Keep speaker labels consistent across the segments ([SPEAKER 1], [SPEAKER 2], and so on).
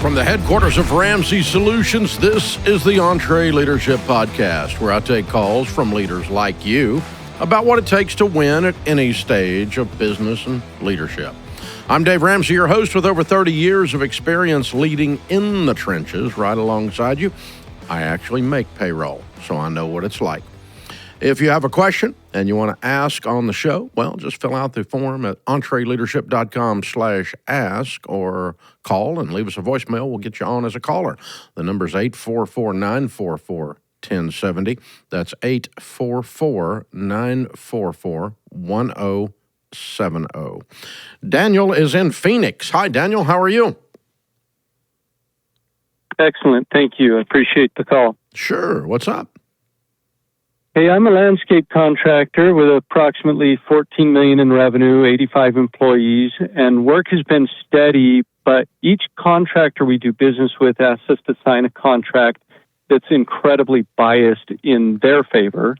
[SPEAKER 1] From the headquarters of Ramsey Solutions, this is the EntreLeadership podcast, where I take calls from leaders like you about what it takes to win at any stage of business and leadership. I'm Dave Ramsey, your host with over 30 years of experience leading in the trenches right alongside you. I actually make payroll, so I know what it's like. If you have a question and you want to ask on the show, well, just fill out the form at EntreLeadership.com/ask or call and leave us a voicemail. We'll get you on as a caller. The number's 844-944-1070. That's 844-944-1070. Daniel is in Phoenix. Hi, Daniel. How are you?
[SPEAKER 2] Excellent. Thank you. I appreciate the call.
[SPEAKER 1] Sure. What's up?
[SPEAKER 2] Hey, I'm a landscape contractor with approximately $14 million in revenue, 85 employees, and work has been steady, but each contractor we do business with asks us to sign a contract that's incredibly biased in their favor.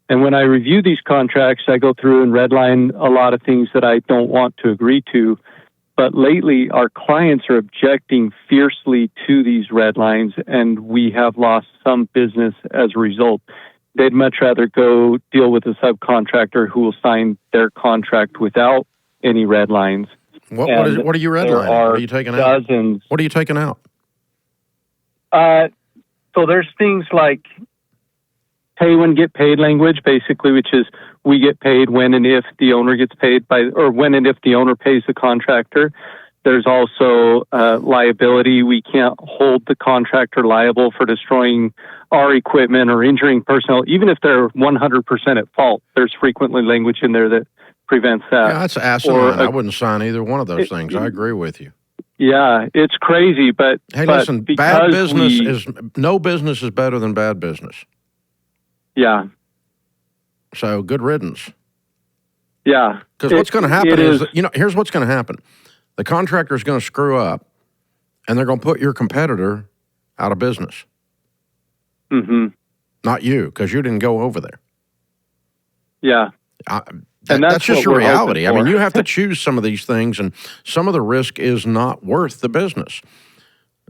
[SPEAKER 2] And when I review these contracts, I go through and redline a lot of things that I don't want to agree to. But lately, our clients are objecting fiercely to these red lines, and we have lost some business as a result. They'd much rather go deal with a subcontractor who will sign their contract without any red lines.
[SPEAKER 1] What are you redlining? What are you taking out?
[SPEAKER 2] Dozens.
[SPEAKER 1] What are you taking out?
[SPEAKER 2] So there's things like pay when get paid language, basically, which is we get paid when and if the owner gets paid or when and if the owner pays the contractor. There's also liability. We can't hold the contractor liable for destroying our equipment or injuring personnel, even if they're 100% at fault. There's frequently language in there that prevents that.
[SPEAKER 1] Yeah, that's asinine. I wouldn't sign either one of those things. I agree with you.
[SPEAKER 2] Yeah, it's crazy, but
[SPEAKER 1] hey, listen, no business is better than bad business.
[SPEAKER 2] Yeah.
[SPEAKER 1] So good riddance.
[SPEAKER 2] Yeah.
[SPEAKER 1] Because what's going to happen is, here's what's going to happen. The contractor is going to screw up, and they're going to put your competitor out of business.
[SPEAKER 2] Mm-hmm.
[SPEAKER 1] Not you, because you didn't go over there.
[SPEAKER 2] Yeah.
[SPEAKER 1] That's just your reality. I mean, you have to choose some of these things, and some of the risk is not worth the business.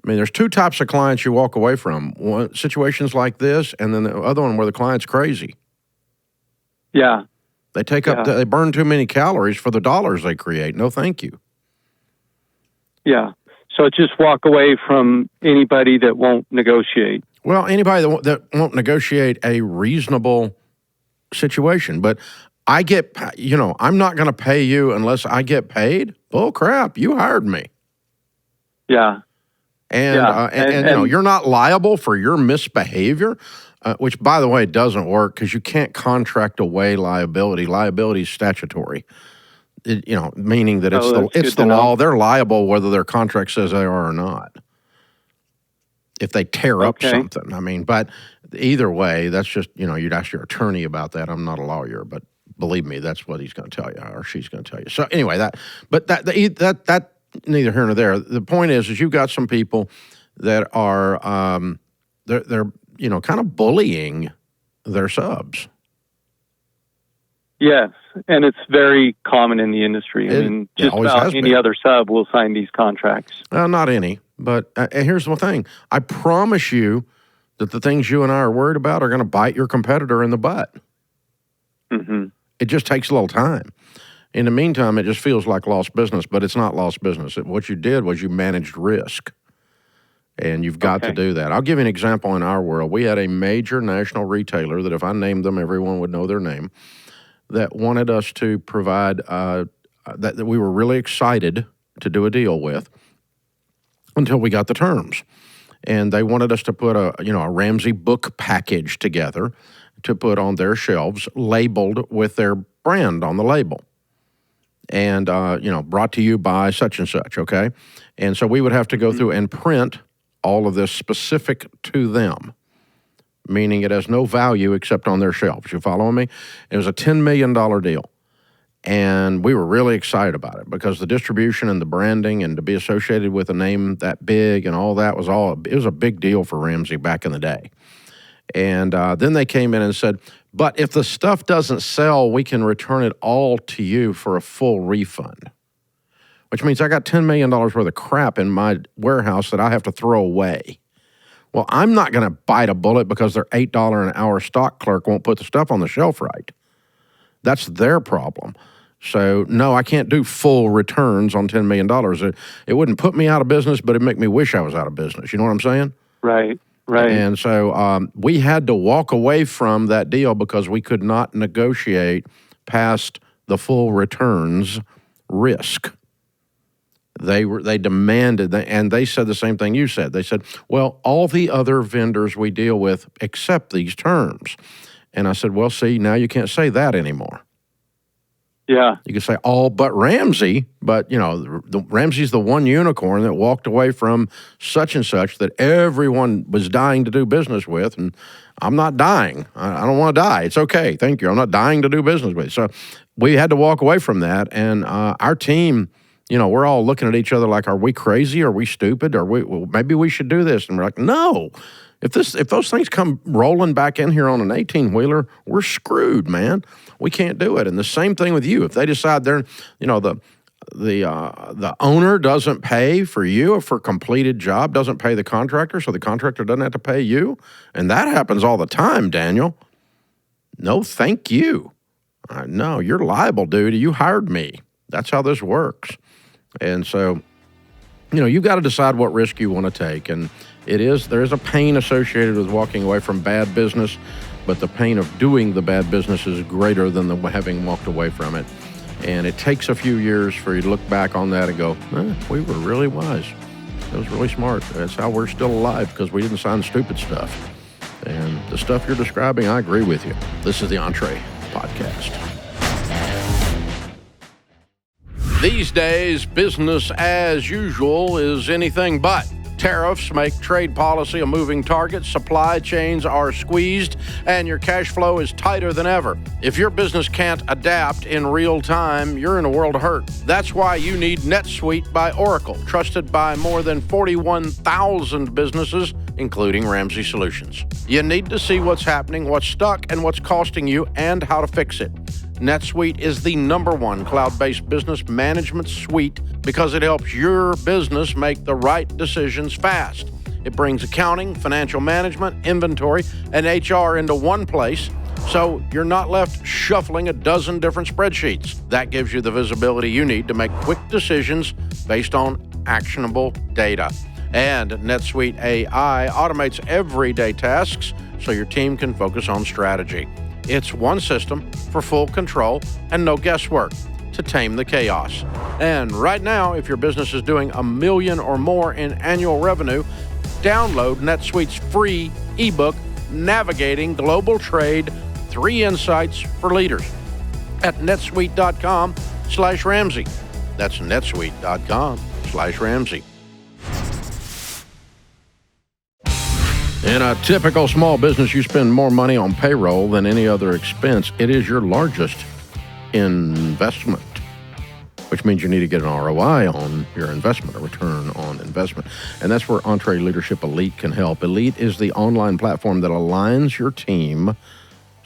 [SPEAKER 1] I mean, there's two types of clients you walk away from. One, situations like this, and then the other one where the client's crazy.
[SPEAKER 2] Yeah.
[SPEAKER 1] They burn too many calories for the dollars they create. No, thank you.
[SPEAKER 2] Yeah. So just walk away from anybody that won't negotiate.
[SPEAKER 1] Well, anybody that won't negotiate a reasonable situation. But I'm not going to pay you unless I get paid. Oh, crap. You hired me.
[SPEAKER 2] Yeah.
[SPEAKER 1] And you're not liable for your misbehavior, which, by the way, doesn't work because you can't contract away liability. Liability is statutory. Meaning that it's the law. They're liable whether their contract says they are or not. If they tear up something, I mean, but either way, that's just, you'd ask your attorney about that. I'm not a lawyer, but believe me, that's what he's going to tell you or she's going to tell you. So anyway, that neither here nor there. The point is you've got some people that are they're kind of bullying their subs. Yes,
[SPEAKER 2] and it's very common in the industry. I mean, just about any other sub will sign these contracts.
[SPEAKER 1] Well, not any, but here's the thing. I promise you that the things you and I are worried about are going to bite your competitor in the butt.
[SPEAKER 2] Mm-hmm.
[SPEAKER 1] It just takes a little time. In the meantime, it just feels like lost business, but it's not lost business. What you did was you managed risk, and you've got to do that. I'll give you an example in our world. We had a major national retailer that if I named them, everyone would know their name, that wanted us to provide, that we were really excited to do a deal with until we got the terms. And they wanted us to put a Ramsey book package together to put on their shelves, labeled with their brand on the label. And, brought to you by such and such, okay? And so we would have to go through and print all of this specific to them, meaning it has no value except on their shelves. You following me? It was a $10 million deal. And we were really excited about it because the distribution and the branding and to be associated with a name that big and all that it was a big deal for Ramsey back in the day. And then they came in and said, but if the stuff doesn't sell, we can return it all to you for a full refund. which means I got $10 million worth of crap in my warehouse that I have to throw away. Well, I'm not going to bite a bullet because their $8 an hour stock clerk won't put the stuff on the shelf right. That's their problem. So, no, I can't do full returns on $10 million. It wouldn't put me out of business, but it'd make me wish I was out of business. You know what I'm saying?
[SPEAKER 2] Right.
[SPEAKER 1] And so we had to walk away from that deal because we could not negotiate past the full returns risk. They demanded, and they said the same thing you said. They said, well, all the other vendors we deal with accept these terms. And I said, well, see, now you can't say that anymore.
[SPEAKER 2] Yeah.
[SPEAKER 1] You can say all but Ramsey, but, you know, Ramsey's the one unicorn that walked away from such and such that everyone was dying to do business with, and I'm not dying. I don't want to die. It's okay. Thank you. I'm not dying to do business with. So we had to walk away from that, and our team, you know, we're all looking at each other like, are we crazy? Are we stupid? Well, maybe we should do this. And we're like, no. If those things come rolling back in here on an 18-wheeler, we're screwed, man. We can't do it. And the same thing with you. If they decide they're, you know, the owner doesn't pay for you for a completed job, doesn't pay the contractor, so the contractor doesn't have to pay you. And that happens all the time, Daniel. No, thank you. No, you're liable, dude. You hired me. That's how this works. And so, you know, you've got to decide what risk you want to take. And there is a pain associated with walking away from bad business, but the pain of doing the bad business is greater than having walked away from it. And it takes a few years for you to look back on that and go, we were really wise. That was really smart. That's how we're still alive, because we didn't sign stupid stuff. And the stuff you're describing, I agree with you. This is the Entre Podcast. These days, business as usual is anything but. Tariffs make trade policy a moving target, supply chains are squeezed, and your cash flow is tighter than ever. If your business can't adapt in real time, you're in a world of hurt. That's why you need NetSuite by Oracle, trusted by more than 41,000 businesses, including Ramsey Solutions. You need to see what's happening, what's stuck, and what's costing you, and how to fix it. NetSuite is the #1 cloud-based business management suite because it helps your business make the right decisions fast. It brings accounting, financial management, inventory, and HR into one place, so you're not left shuffling a dozen different spreadsheets. That gives you the visibility you need to make quick decisions based on actionable data. And NetSuite AI automates everyday tasks so your team can focus on strategy. It's one system for full control and no guesswork to tame the chaos. And right now, if your business is doing $1 million or more in annual revenue, download NetSuite's free ebook, Navigating Global Trade, 3 Insights for Leaders, at netsuite.com/Ramsey. That's netsuite.com/Ramsey. In a typical small business, you spend more money on payroll than any other expense. It is your largest investment, which means you need to get an ROI on your investment, a return on investment. And that's where EntreLeadership Elite can help. Elite is the online platform that aligns your team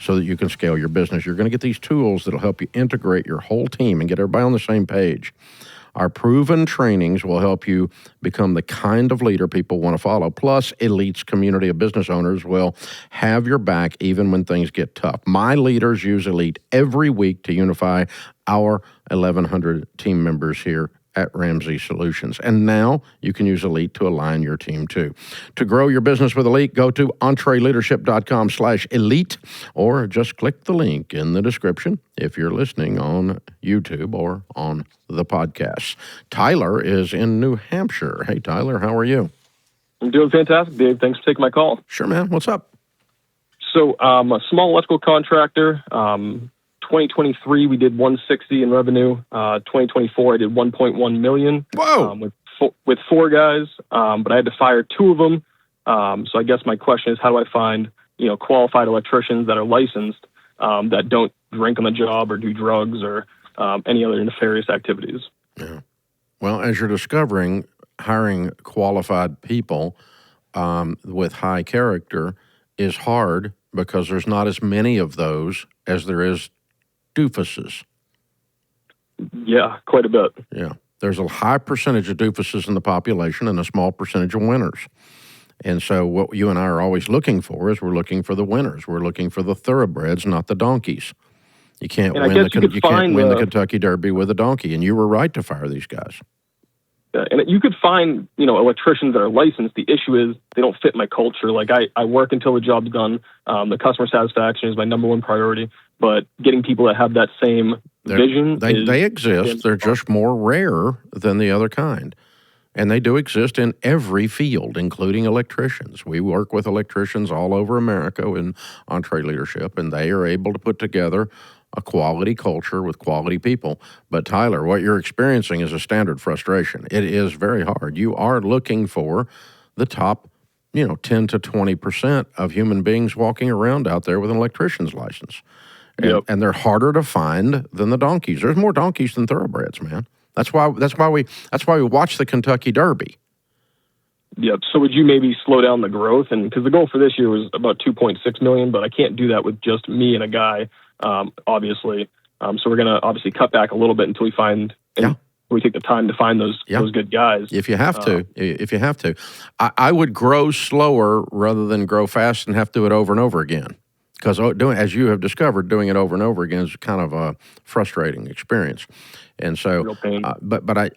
[SPEAKER 1] so that you can scale your business. You're going to get these tools that'll help you integrate your whole team and get everybody on the same page. Our proven trainings will help you become the kind of leader people want to follow. Plus, Elite's community of business owners will have your back even when things get tough. My leaders use Elite every week to unify our 1,100 team members here at Ramsey Solutions. And now you can use Elite to align your team too. To grow your business with Elite, go to EntreLeadership.com/elite or just click the link in the description if you're listening on YouTube or on the podcast. Tyler is in New Hampshire. Hey, Tyler, how are you?
[SPEAKER 3] I'm doing fantastic, Dave. Thanks for taking my call.
[SPEAKER 1] Sure, man. What's up?
[SPEAKER 3] So I'm a small electrical contractor. 2023, we did 160 in revenue. 2024, I did 1.1 million.
[SPEAKER 1] Whoa!
[SPEAKER 3] With 4 guys, but I had to fire 2 of them. So I guess my question is, how do I find qualified electricians that are licensed that don't drink on the job or do drugs or any other nefarious activities?
[SPEAKER 1] Yeah. Well, as you're discovering, hiring qualified people with high character is hard because there's not as many of those as there is doofuses.
[SPEAKER 3] Yeah, quite a bit.
[SPEAKER 1] Yeah. There's a high percentage of doofuses in the population and a small percentage of winners. And so what you and I are always looking for is we're looking for the winners. We're looking for the thoroughbreds, not the donkeys. You can't win the Kentucky Derby with a donkey, and you were right to fire these guys.
[SPEAKER 3] And you could find, electricians that are licensed. The issue is they don't fit my culture. Like I work until the job's done. The customer satisfaction is my number one priority. But getting people that have that same vision,
[SPEAKER 1] they exist. They're just more rare than the other kind. And they do exist in every field, including electricians. We work with electricians all over America in EntreLeadership, and they are able to put together a quality culture with quality people. But Tyler, what you're experiencing is a standard frustration. It is very hard. You are looking for the top, 10 to 20% of human beings walking around out there with an electrician's license. And they're harder to find than the donkeys. There's more donkeys than thoroughbreds, man. That's why we watch the Kentucky Derby.
[SPEAKER 3] Yep. So would you maybe slow down the growth? And because the goal for this year was about 2.6 million, but I can't do that with just me and a guy, obviously. So we're going to obviously cut back a little bit until we find, we take the time to find those good guys.
[SPEAKER 1] If you have to, I would grow slower rather than grow fast and have to do it over and over again. Because as you have discovered, doing it over and over again is kind of a frustrating experience. And so, but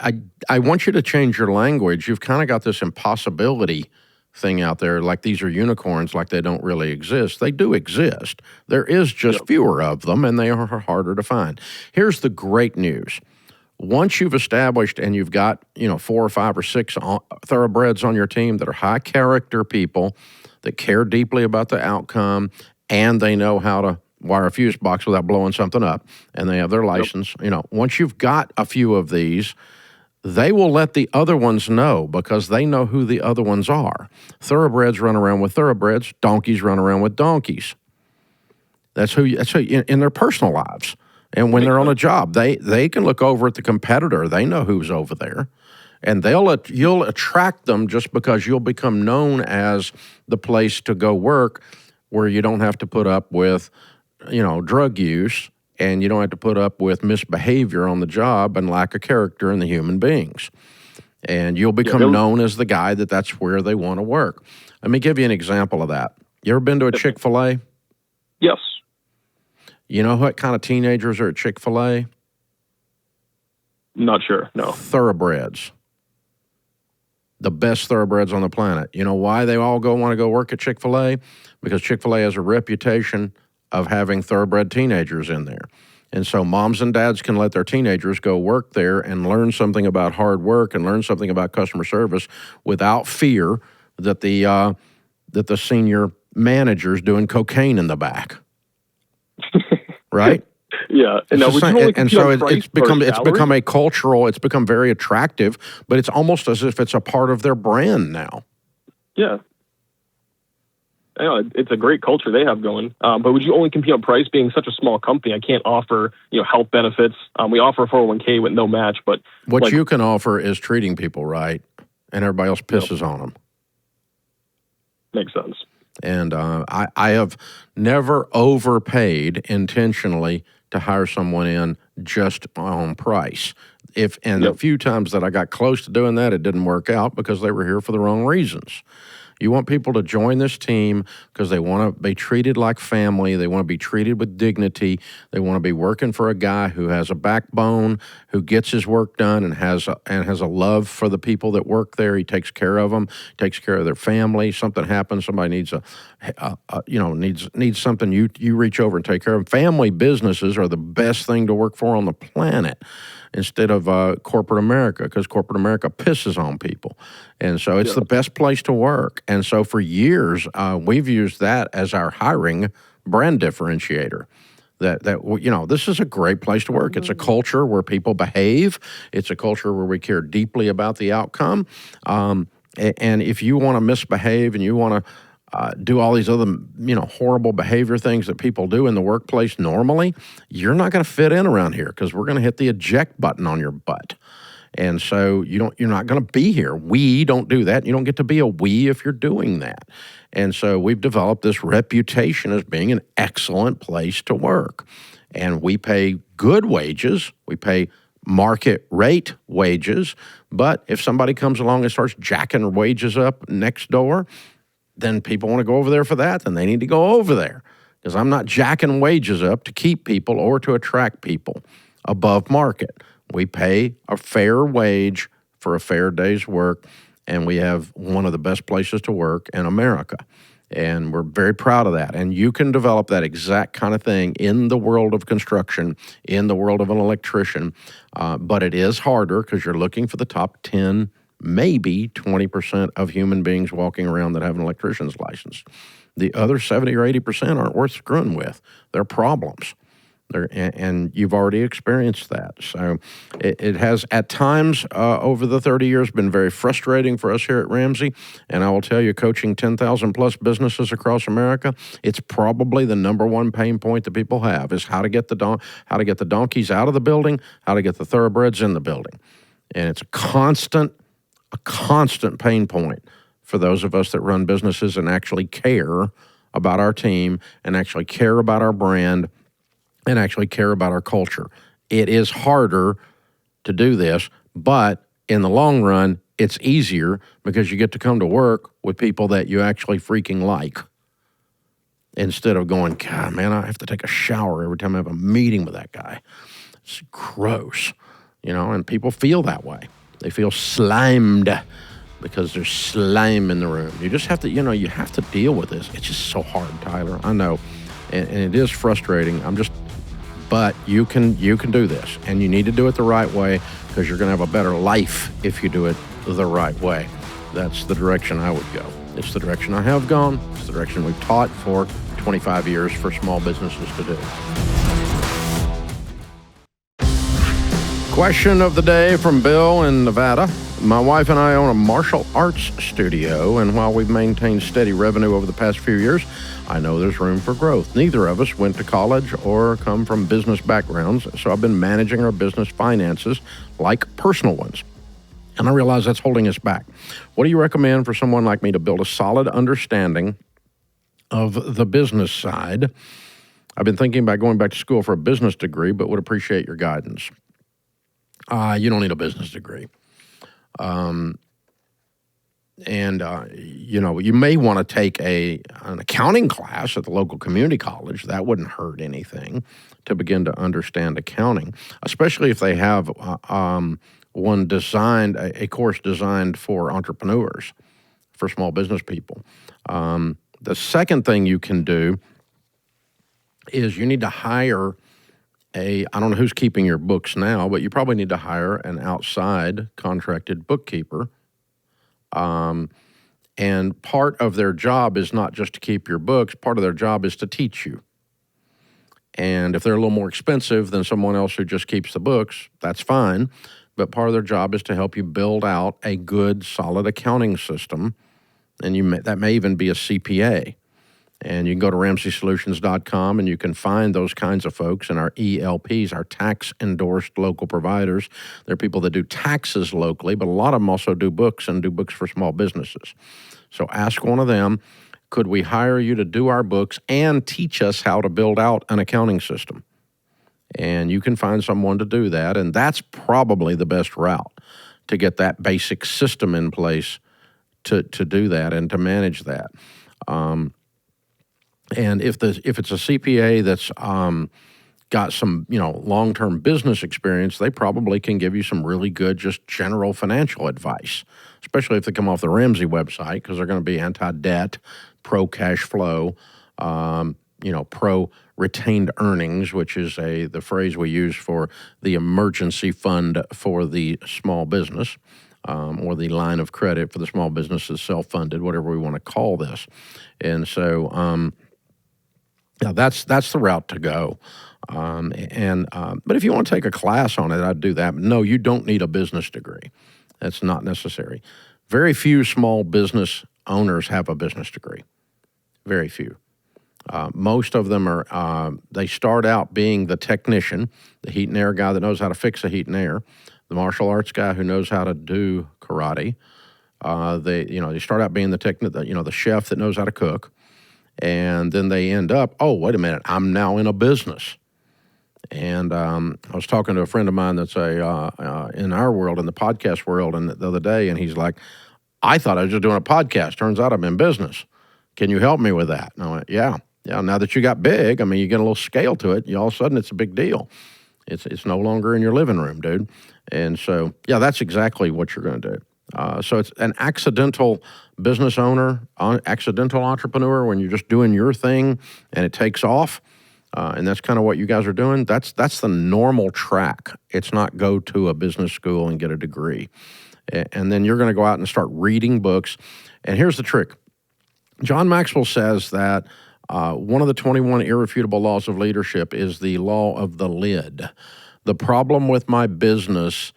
[SPEAKER 1] I want you to change your language. You've kind of got this impossibility thing out there, like these are unicorns, like they don't really exist. They do exist. There is just fewer of them, and they are harder to find. Here's the great news. Once you've established and you've got 4 or 5 or 6 thoroughbreds on your team that are high character people that care deeply about the outcome, and they know how to wire a fuse box without blowing something up, and they have their license. Once you've got a few of these, they will let the other ones know because they know who the other ones are. Thoroughbreds run around with thoroughbreds. Donkeys run around with donkeys. That's who in their personal lives. And when they're on a job, they can look over at the competitor. They know who's over there. And you'll attract them just because you'll become known as the place to go work where you don't have to put up with, drug use, and you don't have to put up with misbehavior on the job and lack of character in the human beings. And you'll become known as the guy that's where they want to work. Let me give you an example of that. You ever been to a Chick-fil-A?
[SPEAKER 3] Yes.
[SPEAKER 1] You know what kind of teenagers are at Chick-fil-A?
[SPEAKER 3] Not sure, no.
[SPEAKER 1] Thoroughbreds. The best thoroughbreds on the planet. You know why they all want to go work at Chick-fil-A? Because Chick-fil-A has a reputation of having thoroughbred teenagers in there. And so moms and dads can let their teenagers go work there and learn something about hard work and learn something about customer service without fear that the senior manager's doing cocaine in the back. Right?
[SPEAKER 3] Yeah,
[SPEAKER 1] it's become a cultural. It's become very attractive, but it's almost as if it's a part of their brand now.
[SPEAKER 3] Yeah, it's a great culture they have going. But would you only compete on price? Being such a small company, I can't offer health benefits. We offer a 401k with no match, but
[SPEAKER 1] what you can offer is treating people right, and everybody else pisses on them.
[SPEAKER 3] Makes sense.
[SPEAKER 1] And I have never overpaid intentionally to hire someone in just on price. The few times that I got close to doing that, it didn't work out because they were here for the wrong reasons. You want people to join this team because they want to be treated like family. They want to be treated with dignity. They want to be working for a guy who has a backbone, who gets his work done, and has a love for the people that work there. He takes care of them, takes care of their family. Something happens, somebody needs needs something. You reach over and take care of them. Family businesses are the best thing to work for on the planet, instead of corporate America, because corporate America pisses on people. And so it's the best place to work. And so for years, we've used that as our hiring brand differentiator. This is a great place to work. It's a culture where people behave. It's a culture where we care deeply about the outcome. And if you want to misbehave and you want to do all these other, horrible behavior things that people do in the workplace normally, you're not going to fit in around here because we're going to hit the eject button on your butt. And so you're not going to be here. We don't do that. You don't get to be a we if you're doing that. And so we've developed this reputation as being an excellent place to work. And we pay good wages. We pay market rate wages. But if somebody comes along and starts jacking wages up next door, then people want to go over there for that, then they need to go over there. Because I'm not jacking wages up to keep people or to attract people above market. We pay a fair wage for a fair day's work, and we have one of the best places to work in America. And we're very proud of that. And you can develop that exact kind of thing in the world of construction, in the world of an electrician. But it is harder because you're looking for the top 10, maybe 20% of human beings walking around that have an electrician's license. The other 70 or 80% aren't worth screwing with. They're problems. And you've already experienced that. So it has, at times over the 30 years, been very frustrating for us here at Ramsey. And I will tell you, coaching 10,000 plus businesses across America, it's probably the number one pain point that people have is how to get the donkeys out of the building, how to get the thoroughbreds in the building. And it's a constant pain point for those of us that run businesses and actually care about our team and actually care about our brand and actually care about our culture. It is harder to do this, but in the long run, it's easier because you get to come to work with people that you actually freaking like instead of going, God, man, I have to take a shower every time I have a meeting with that guy. It's gross, and people feel that way. They feel slimed because there's slime in the room. You just have to, you have to deal with this. It's just so hard, Tyler. I know, and it is frustrating. But you can do this, and you need to do it the right way because you're going to have a better life if you do it the right way. That's the direction I would go. It's the direction I have gone. It's the direction we've taught for 25 years for small businesses to do. Question of the day from Bill in Nevada. My wife and I own a martial arts studio, and while we've maintained steady revenue over the past few years, I know there's room for growth. Neither of us went to college or come from business backgrounds, so I've been managing our business finances like personal ones. And I realize that's holding us back. What do you recommend for someone like me to build a solid understanding of the business side? I've been thinking about going back to school for a business degree, but would appreciate your guidance. You don't need a business degree. You may want to take an accounting class at the local community college. That wouldn't hurt anything to begin to understand accounting, especially if they have a course designed for entrepreneurs, for small business people. The second thing you can do is you need to hire I don't know who's keeping your books now, but you probably need to hire an outside contracted bookkeeper. And part of their job is not just to keep your books. Part of their job is to teach you. And if they're a little more expensive than someone else who just keeps the books, that's fine. But part of their job is to help you build out a good, solid accounting system. And that may even be a CPA. And you can go to RamseySolutions.com and you can find those kinds of folks and our ELPs, our tax-endorsed local providers. They're people that do taxes locally, but a lot of them also do books and do books for small businesses. So ask one of them, could we hire you to do our books and teach us how to build out an accounting system? And you can find someone to do that, and that's probably the best route to get that basic system in place to do that and to manage that. And if it's a CPA that's got some long-term business experience, they probably can give you some really good just general financial advice, especially if they come off the Ramsey website, because they're going to be anti-debt, pro-cash flow, pro retained earnings, which is the phrase we use for the emergency fund for the small business, or the line of credit for the small business is self-funded, whatever we want to call this. And so that's the route to go. But if you want to take a class on it, I'd do that. But no, you don't need a business degree. That's not necessary. Very few small business owners have a business degree. Very few. Most of them they start out being the technician, the heat and air guy that knows how to fix a heat and air, the martial arts guy who knows how to do karate. They start out being the chef that knows how to cook. And then they end up, oh, wait a minute, I'm now in a business. And I was talking to a friend of mine that's in our world, in the podcast world, and the other day, and he's like, I thought I was just doing a podcast. Turns out I'm in business. Can you help me with that? And I went, yeah. Now that you got big, I mean, you get a little scale to it. All of a sudden, it's a big deal. It's no longer in your living room, dude. And so, yeah, that's exactly what you're going to do. So it's an accidental business owner, accidental entrepreneur when you're just doing your thing and it takes off. And that's kind of what you guys are doing. That's the normal track. It's not go to a business school and get a degree. And then you're going to go out and start reading books. And here's the trick. John Maxwell says that one of the 21 irrefutable laws of leadership is the law of the lid. The problem with my business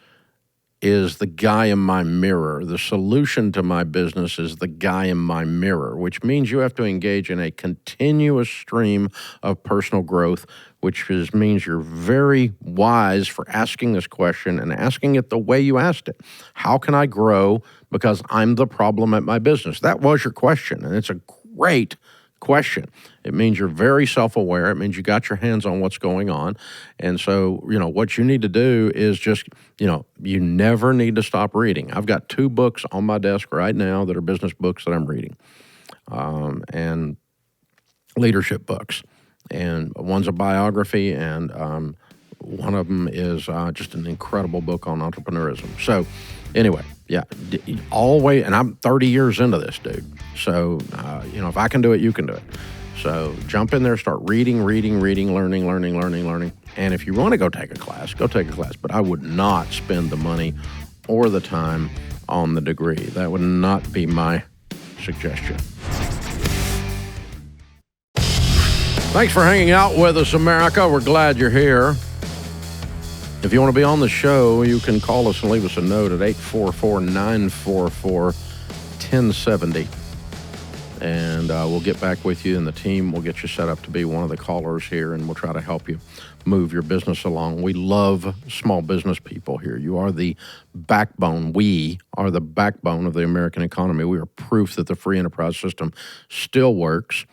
[SPEAKER 1] is the guy in my mirror. The solution to my business is the guy in my mirror, which means you have to engage in a continuous stream of personal growth, which means you're very wise for asking this question and asking it the way you asked it. How can I grow because I'm the problem at my business? That was your question, and it's a great question. It means you're very self-aware. It means you got your hands on what's going on. And so, what you need to do is just, you never need to stop reading. I've got 2 books on my desk right now that are business books that I'm reading, and leadership books. And one's a biography, and one of them is just an incredible book on entrepreneurism. So anyway, yeah, always, and I'm 30 years into this, dude. So, if I can do it, you can do it. So jump in there, start reading, learning. And if you want to go take a class, go take a class. But I would not spend the money or the time on the degree. That would not be my suggestion. Thanks for hanging out with us, America. We're glad you're here. If you want to be on the show, you can call us and leave us a note at 844-944-1070. And we'll get back with you, and the team will get you set up to be one of the callers here, and we'll try to help you move your business along. We love small business people here. You are the backbone. We are the backbone of the American economy. We are proof that the free enterprise system still works,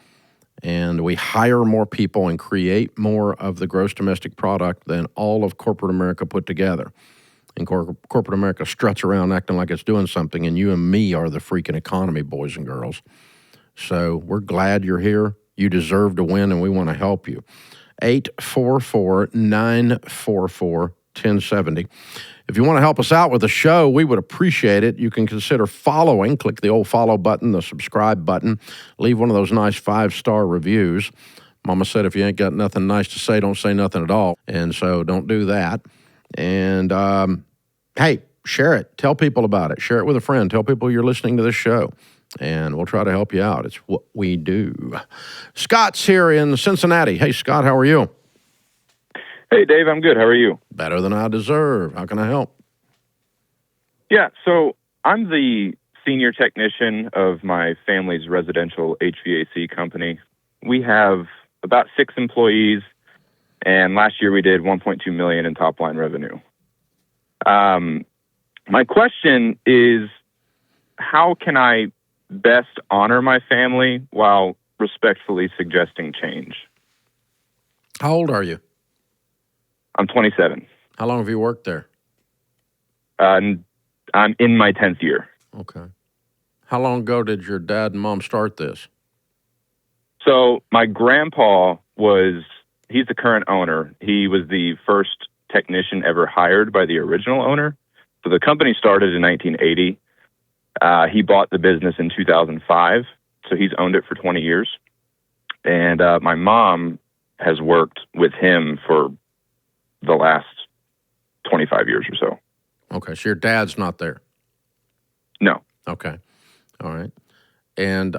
[SPEAKER 1] and we hire more people and create more of the gross domestic product than all of corporate America put together. And corporate America struts around acting like it's doing something, and you and me are the freaking economy, boys and girls. So we're glad you're here. You deserve to win, and we want to help you. 844-944-1070. If you want to help us out with the show, we would appreciate it. You can consider following. Click the old follow button, the subscribe button. Leave one of those nice 5-star reviews. Mama said if you ain't got nothing nice to say, don't say nothing at all. And so don't do that. And, hey, share it. Tell people about it. Share it with a friend. Tell people you're listening to this show. And we'll try to help you out. It's what we do. Scott's here in Cincinnati. Hey, Scott, how are you?
[SPEAKER 4] Hey, Dave, I'm good. How are you?
[SPEAKER 1] Better than I deserve. How can I help?
[SPEAKER 4] Yeah, so I'm the senior technician of my family's residential HVAC company. We have about 6 employees, and last year we did $1.2 million in top-line revenue. My question is, how can I best honor my family while respectfully suggesting change?
[SPEAKER 1] How old are you?
[SPEAKER 4] I'm 27.
[SPEAKER 1] How long have you worked there?
[SPEAKER 4] I'm in my 10th year.
[SPEAKER 1] Okay. How long ago did your dad and mom start this?
[SPEAKER 4] So my grandpa he's the current owner. He was the first technician ever hired by the original owner. So the company started in 1980. He bought the business in 2005, so he's owned it for 20 years. And my mom has worked with him for the last 25 years or so.
[SPEAKER 1] Okay, so your dad's not there?
[SPEAKER 4] No.
[SPEAKER 1] Okay, all right. And,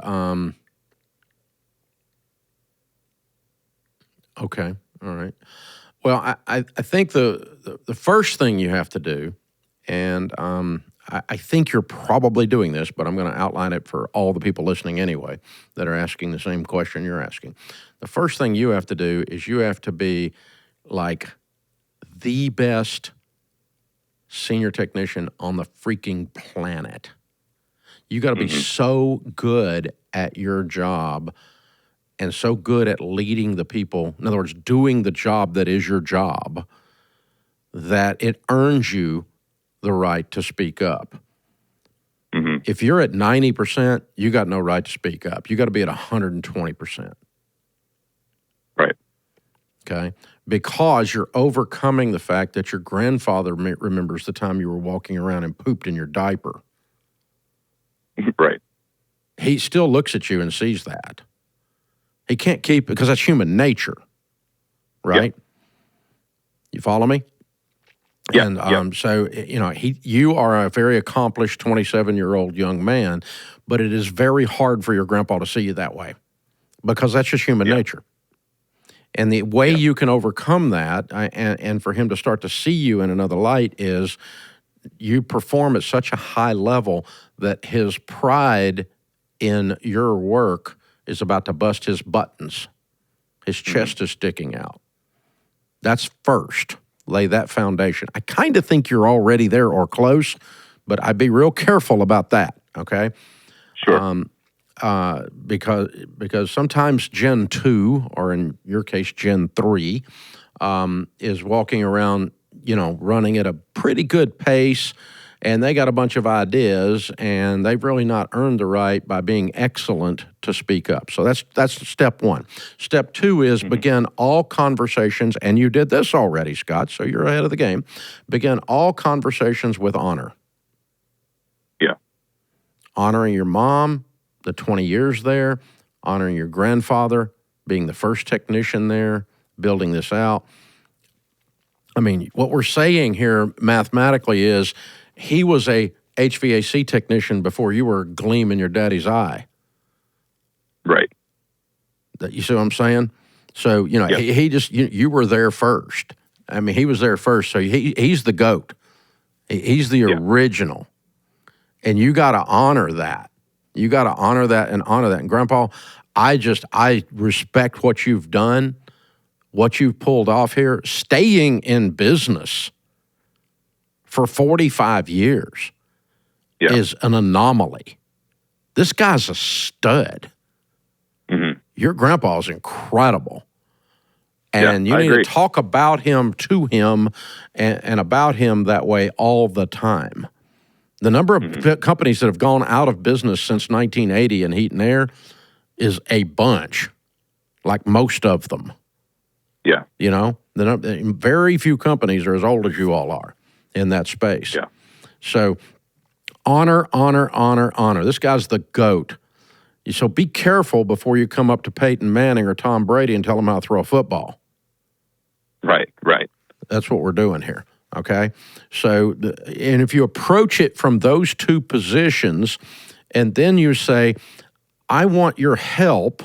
[SPEAKER 1] okay, all right. Well, I think the first thing you have to do, and I think you're probably doing this, but I'm going to outline it for all the people listening anyway that are asking the same question you're asking. The first thing you have to do is you have to be like the best senior technician on the freaking planet. You got to be so good at your job, and so good at leading the people, in other words, doing the job that is your job, that it earns you the right to speak up.
[SPEAKER 4] Mm-hmm.
[SPEAKER 1] If you're at 90%, you got no right to speak up. You got to be at 120%.
[SPEAKER 4] Right.
[SPEAKER 1] Okay? Because you're overcoming the fact that your grandfather remembers the time you were walking around and pooped in your diaper.
[SPEAKER 4] Right.
[SPEAKER 1] He still looks at you and sees that. He can't keep, because that's human nature, right?
[SPEAKER 4] Yeah.
[SPEAKER 1] You follow me?
[SPEAKER 4] Yeah.
[SPEAKER 1] And so, you are a very accomplished 27-year-old young man, but it is very hard for your grandpa to see you that way because that's just human nature. And the way you can overcome that and for him to start to see you in another light is you perform at such a high level that his pride in your work is about to bust his buttons. His chest is sticking out. That's first. Lay that foundation. I kind of think you're already there or close, but I'd be real careful about that, okay?
[SPEAKER 4] Sure.
[SPEAKER 1] Because sometimes Gen 2, or in your case, Gen 3, is walking around, running at a pretty good pace, and they got a bunch of ideas, and they've really not earned the right by being excellent to speak up. So that's step one. Step two is begin all conversations, and you did this already, Scott, so you're ahead of the game. Begin all conversations with honor.
[SPEAKER 4] Yeah.
[SPEAKER 1] Honoring your mom, the 20 years there, honoring your grandfather, being the first technician there, building this out. I mean, what we're saying here mathematically is he was a HVAC technician before you were a gleam in your daddy's eye.
[SPEAKER 4] Right.
[SPEAKER 1] You see what I'm saying? So, he just, you were there first. I mean, he was there first, so he's the GOAT. He's the original. And you got to honor that. You got to honor that and honor that. And Grandpa, I respect what you've done, what you've pulled off here, staying in business for 45 years is an anomaly. This guy's a stud.
[SPEAKER 4] Mm-hmm.
[SPEAKER 1] Your grandpa is incredible. And you
[SPEAKER 4] I
[SPEAKER 1] need
[SPEAKER 4] agree.
[SPEAKER 1] to talk about him to him and about him that way all the time. The number of companies that have gone out of business since 1980 in heat and air is a bunch, like most of them.
[SPEAKER 4] Yeah.
[SPEAKER 1] Very few companies are as old as you all are in that space.
[SPEAKER 4] Yeah.
[SPEAKER 1] So honor. This guy's the GOAT. So be careful before you come up to Peyton Manning or Tom Brady and tell them how to throw a football.
[SPEAKER 4] Right.
[SPEAKER 1] That's what we're doing here, okay? So, and if you approach it from those two positions, and then you say, I want your help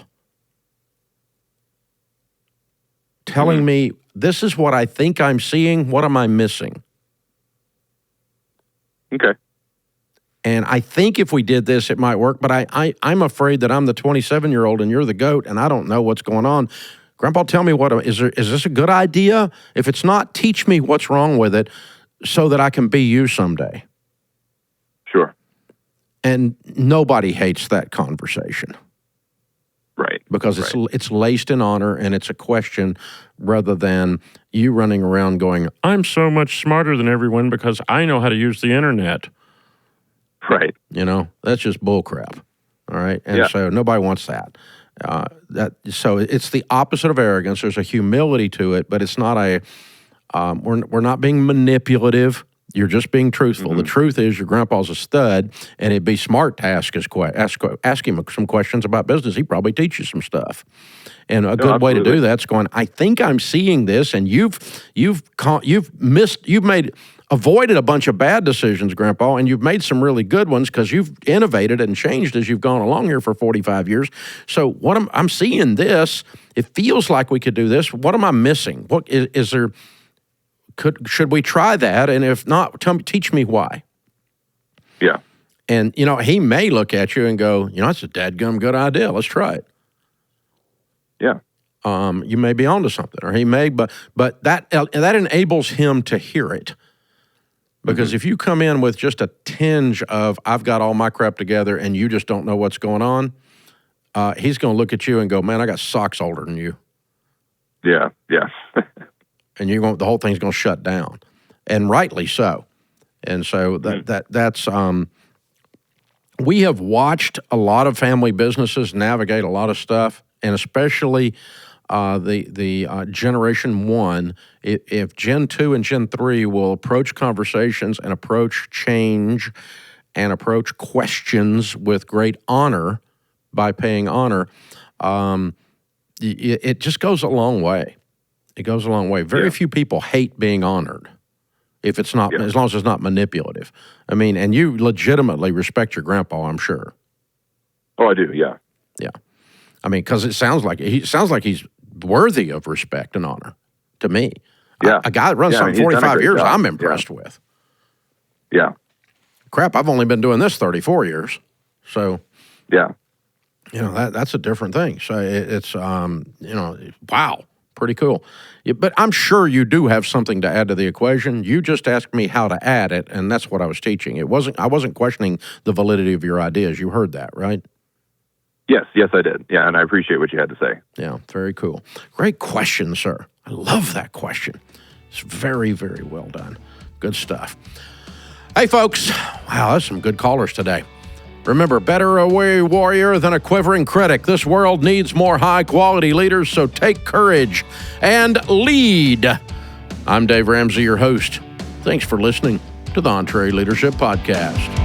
[SPEAKER 1] telling me, this is what I think I'm seeing, what am I missing?
[SPEAKER 4] Okay.
[SPEAKER 1] And I think if we did this, it might work, but I'm afraid that I'm the 27-year-old and you're the GOAT, and I don't know what's going on. Grandpa, tell me is this a good idea? If it's not, teach me what's wrong with it so that I can be you someday.
[SPEAKER 4] Sure.
[SPEAKER 1] And nobody hates that conversation.
[SPEAKER 4] Right.
[SPEAKER 1] Because it's laced in honor, and it's a question rather than you running around going, I'm so much smarter than everyone because I know how to use the internet.
[SPEAKER 4] Right.
[SPEAKER 1] That's just bull crap. All right. And so nobody wants that. So it's the opposite of arrogance. There's a humility to it, but it's not we're not being manipulative. You're just being truthful. The truth is your grandpa's a stud, and it'd be smart to ask him some questions about business. He probably teach you some stuff. And a good way to do that's going, I think I'm seeing this, and you've avoided a bunch of bad decisions, Grandpa, and you've made some really good ones because you've innovated and changed as you've gone along here for 45 years. So I'm seeing this. It feels like we could do this. What am I missing? What is there? Should we try that? And if not, teach me why.
[SPEAKER 4] Yeah.
[SPEAKER 1] And, he may look at you and go, that's a dadgum good idea. Let's try it.
[SPEAKER 4] Yeah.
[SPEAKER 1] You may be onto something, or he may, but that enables him to hear it. Because if you come in with just a tinge of, I've got all my crap together and you just don't know what's going on, he's going to look at you and go, man, I got socks older than you.
[SPEAKER 4] Yeah.
[SPEAKER 1] And the whole thing's going to shut down, and rightly so. And so that's we have watched a lot of family businesses navigate a lot of stuff, and especially the Generation 1. If Gen 2 and Gen 3 will approach conversations and approach change and approach questions with great honor by paying honor, it just goes a long way. It goes a long way. Very few people hate being honored if it's not, as long as it's not manipulative. I mean, and you legitimately respect your grandpa, I'm sure.
[SPEAKER 4] Oh, I do. Yeah.
[SPEAKER 1] Yeah. I mean, because it sounds like he's worthy of respect and honor to me.
[SPEAKER 4] Yeah.
[SPEAKER 1] A guy that runs something 45 years, job. I'm impressed with.
[SPEAKER 4] Yeah.
[SPEAKER 1] Crap, I've only been doing this 34 years. So,
[SPEAKER 4] yeah.
[SPEAKER 1] That's a different thing. So it's, wow. Pretty cool. Yeah, but I'm sure you do have something to add to the equation. You just asked me how to add it, and that's what I was teaching. I wasn't questioning the validity of your ideas. You heard that, right?
[SPEAKER 4] Yes, I did. Yeah, and I appreciate what you had to say.
[SPEAKER 1] Yeah, very cool. Great question, sir. I love that question. It's very, very well done. Good stuff. Hey, folks. Wow, that's some good callers today. Remember, better a weary warrior than a quivering critic. This world needs more high-quality leaders, so take courage and lead. I'm Dave Ramsey, your host. Thanks for listening to the EntreLeadership Podcast.